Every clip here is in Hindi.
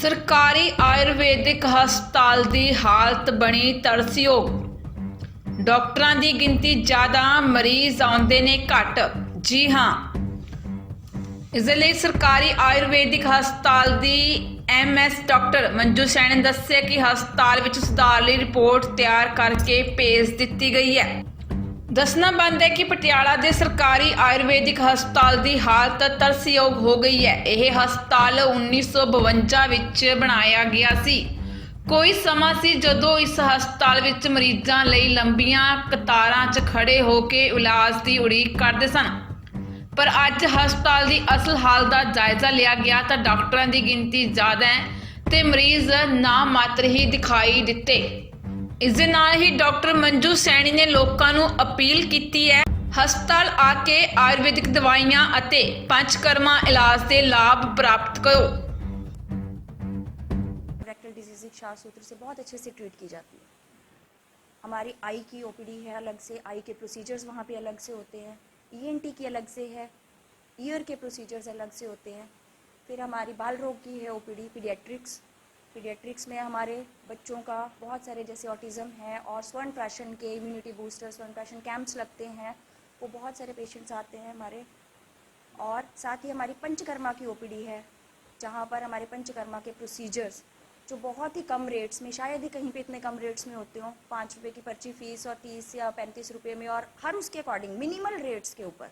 ਸਰਕਾਰੀ ਆਯੁਰਵੈਦਿਕ ਹਸਪਤਾਲ ਦੀ ਹਾਲਤ ਬਣੀ ਤਰਸਯੋਗ। ਡਾਕਟਰਾਂ ਦੀ ਗਿਣਤੀ ਜ਼ਿਆਦਾ, ਮਰੀਜ਼ ਆਉਂਦੇ ਨੇ ਘੱਟ। ਜੀ ਹਾਂ, ਇਸ ਦੇ ਲਈ ਸਰਕਾਰੀ ਆਯੁਰਵੈਦਿਕ ਹਸਪਤਾਲ ਦੀ MS ਡਾਕਟਰ ਮੰਜੂ ਸੈਣੀ ਨੇ ਦੱਸਿਆ ਕਿ ਹਸਪਤਾਲ ਵਿੱਚ ਸੁਧਾਰ ਲਈ ਰਿਪੋਰਟ ਤਿਆਰ ਕਰਕੇ ਭੇਜ ਦਿੱਤੀ ਗਈ ਹੈ। ਦੱਸਣਾ ਬਣਦਾ ਹੈ ਕਿ ਪਟਿਆਲਾ ਦੇ ਸਰਕਾਰੀ ਆਯੁਰਵੈਦਿਕ ਹਸਪਤਾਲ ਦੀ ਹਾਲਤ ਤਰਸਯੋਗ ਹੋ ਗਈ ਹੈ। ਇਹ ਹਸਪਤਾਲ 1952 ਵਿੱਚ ਬਣਾਇਆ ਗਿਆ ਸੀ। ਕੋਈ ਸਮਾਂ ਸੀ ਜਦੋਂ ਇਸ ਹਸਪਤਾਲ ਵਿੱਚ ਮਰੀਜ਼ਾਂ ਲਈ ਲੰਬੀਆਂ ਕਤਾਰਾਂ 'ਚ ਖੜੇ ਹੋ ਕੇ ਇਲਾਜ ਦੀ ਉਡੀਕ ਕਰਦੇ ਸਨ। ਪਰ ਅੱਜ ਹਸਪਤਾਲ ਦੀ ਅਸਲ ਹਾਲਤ ਦਾ ਜਾਇਜ਼ਾ ਲਿਆ ਗਿਆ ਤਾਂ ਡਾਕਟਰਾਂ ਦੀ ਗਿਣਤੀ ਜ਼ਿਆਦਾ ਹੈ ਤੇ ਮਰੀਜ਼ ਨਾ ਮਾਤਰ ਹੀ ਦਿਖਾਈ ਦਿੱਤੇ। ਇਸ ਦੇ ਨਾਲ ਹੀ ਡਾਕਟਰ ਮੰਜੂ ਸੈਣੀ ਨੇ ਲੋਕਾਂ ਨੂੰ ਅਪੀਲ ਕੀਤੀ ਹੈ, ਹਸਪਤਾਲ ਆ ਕੇ ਆਯੁਰਵੈਦਿਕ ਦਵਾਈਆਂ ਅਤੇ ਪੰਚਕਰਮਾ ਇਲਾਜ ਦੇ ਲਾਭ प्राप्त करो। रेक्टल डिजीज क्षार सूत्र से बहुत अच्छे से ट्रीट की जाती है। हमारी आई की OPD है अलग से, आई के प्रोसीजर्स वहाँ पे अलग से होते हैं, ENT की अलग से है, ईयर के प्रोसीजर्स अलग से होते हैं। फिर हमारी बाल रोग की है OPD, पीडियाट्रिक्स में हमारे बच्चों का बहुत सारे जैसे ऑटिज़म है और स्वर्ण प्राशन के इम्यूनिटी बूस्टर स्वर्ण प्राशन कैंप्स लगते हैं, वो बहुत सारे पेशेंट्स आते हैं हमारे। और साथ ही हमारी पंचकर्मा की OPD है, जहाँ पर हमारे पंचकर्मा के प्रोसीजर्स जो बहुत ही कम रेट्स में, शायद ही कहीं पे इतने कम रेट्स में होते हों, 5 रुपये की पर्ची फ़ीस और 30 या 35 रुपये में, और हर उसके अकॉर्डिंग मिनिमल रेट्स के ऊपर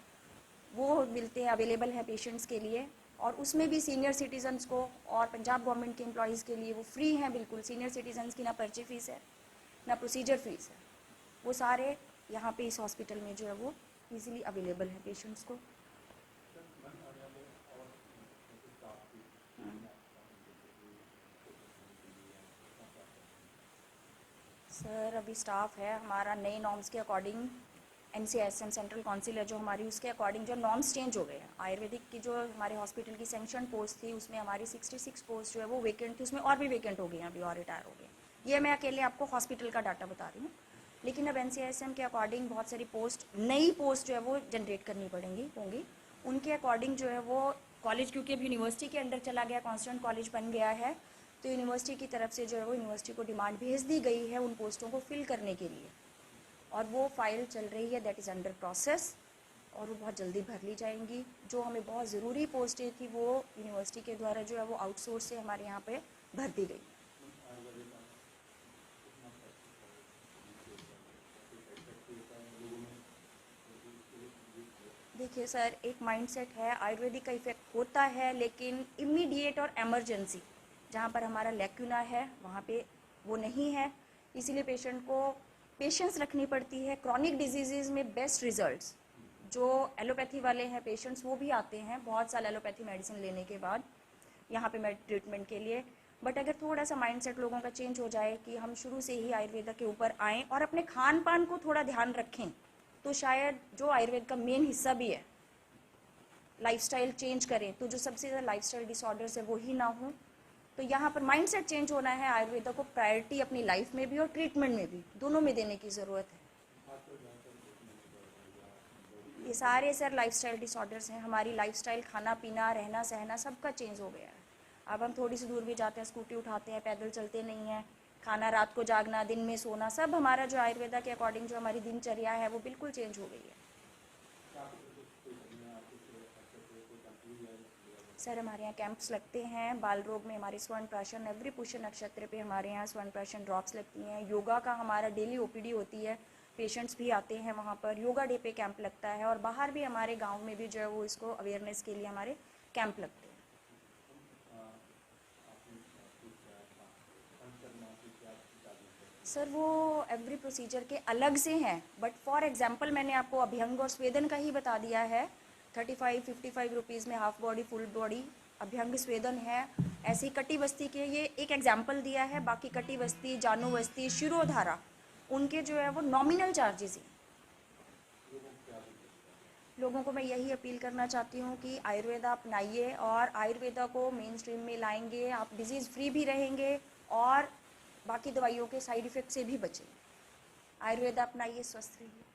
वो मिलते हैं, अवेलेबल हैं पेशेंट्स के लिए। और उसमें भी सीनियर सिटीजन्स को और पंजाब गवर्नमेंट के एम्प्लॉयज़ के लिए वो फ्री हैं बिल्कुल। सीनियर सिटीजन्स की ना पर्ची फ़ीस है ना प्रोसीजर फ़ीस है, वो सारे यहाँ पे इस हॉस्पिटल में जो है वो ईज़िली अवेलेबल है पेशेंट्स को। सर अभी स्टाफ है हमारा नए नॉर्म्स के अकॉर्डिंग, NCISM सेंट्रल काउंसिल है जो हमारी, उसके अकॉर्डिंग जो नॉर्म्स चेंज हो गए हैं। आयुर्वेदिक की जो हमारे हॉस्पिटल की सैंक्शन पोस्ट थी उसमें हमारी 66 पोस्ट जो है वो वेकेंट थी, उसमें और भी वेकेंट हो गई हैं अभी और रिटायर हो गए। ये मैं अकेले आपको हॉस्पिटल का डाटा बता रही हूँ, लेकिन अब NCISM के अकॉर्डिंग बहुत सारी पोस्ट, नई पोस्ट जो है वो जनरेट करनी होंगी। उनके अकॉर्डिंग जो है वो कॉलेज, क्योंकि अब यूनिवर्सिटी के अंडर चला गया, कॉन्स्टेंट कॉलेज बन गया है, तो यूनिवर्सिटी की तरफ से जो है वो यूनिवर्सिटी को डिमांड भेज दी गई है उन पोस्टों को फिल करने के लिए, और वो फाइल चल रही है, दैट इज़ अंडर प्रोसेस, और वो बहुत जल्दी भर ली जाएंगी। जो हमें बहुत ज़रूरी पोस्टें थी वो यूनिवर्सिटी के द्वारा जो है वो आउटसोर्स से हमारे यहाँ पे भर दी गई। देखिए सर, एक माइंडसेट है, आयुर्वेदिक का इफेक्ट होता है, लेकिन इमीडिएट और एमरजेंसी जहाँ पर हमारा लैक्यूना है वहाँ पे वो नहीं है, इसीलिए पेशेंट को पेशेंस रखनी पड़ती है। क्रॉनिक डिजीज़ में बेस्ट रिजल्ट्स जो एलोपैथी वाले हैं पेशेंट्स, वो भी आते हैं बहुत साल एलोपैथी मेडिसिन लेने के बाद यहाँ पे ट्रीटमेंट के लिए। बट अगर थोड़ा सा माइंडसेट लोगों का चेंज हो जाए कि हम शुरू से ही आयुर्वेद के ऊपर आएँ और अपने खान पान को थोड़ा ध्यान रखें, तो शायद जो आयुर्वेद का मेन हिस्सा भी है, लाइफस्टाइल चेंज करें, तो जो सबसे ज़्यादा लाइफस्टाइल डिसऑर्डर्स है वो ही ना हो। तो यहाँ पर माइंडसेट चेंज होना है, आयुर्वेद को प्रायोरिटी अपनी लाइफ में भी और ट्रीटमेंट में भी, दोनों में देने की ज़रूरत है। ये सारे सर लाइफस्टाइल डिसऑर्डर्स हैं, हमारी लाइफस्टाइल, खाना पीना, रहना सहना सबका चेंज हो गया है। अब हम थोड़ी सी दूर भी जाते हैं, स्कूटी उठाते हैं, पैदल चलते नहीं हैं, खाना रात को जागना, दिन में सोना, सब हमारा जो आयुर्वेदा के अकॉर्डिंग जो हमारी दिनचर्या है वो बिल्कुल चेंज हो गई है। सर हमारे यहाँ कैंप्स लगते हैं, बाल रोग में हमारे स्वर्ण प्राशन, एवरी पुष्य नक्षत्र पे हमारे यहाँ स्वर्ण प्राशन ड्रॉप्स लगती हैं। योगा का हमारा डेली OPD होती है, पेशेंट्स भी आते हैं वहाँ पर, योगा डे पे कैंप लगता है, और बाहर भी हमारे गांव में भी जो है वो इसको अवेयरनेस के लिए हमारे कैंप लगते हैं। सर वो एवरी प्रोसीजर के अलग से हैं, बट फॉर एग्जांपल मैंने आपको अभ्यंग और स्वेदन का ही बता दिया है। 35-55 रुपीज़ में हाफ बॉडी फुल बॉडी अभ्यंग स्वेदन है। ऐसी कटी बस्ती के ये एक एग्जांपल दिया है, बाकी कटी बस्ती, जानू बस्ती, शिरोधारा, उनके जो है वो नॉमिनल चार्जेस हैं। लोगों को मैं यही अपील करना चाहती हूँ कि आयुर्वेदा अपनाइए, और आयुर्वेदा को मेन स्ट्रीम में लाएंगे, आप डिजीज़ फ्री भी रहेंगे और बाकी दवाइयों के साइड इफ़ेक्ट से भी बचें। आयुर्वेदा अपनाइए, स्वस्थ रहिए।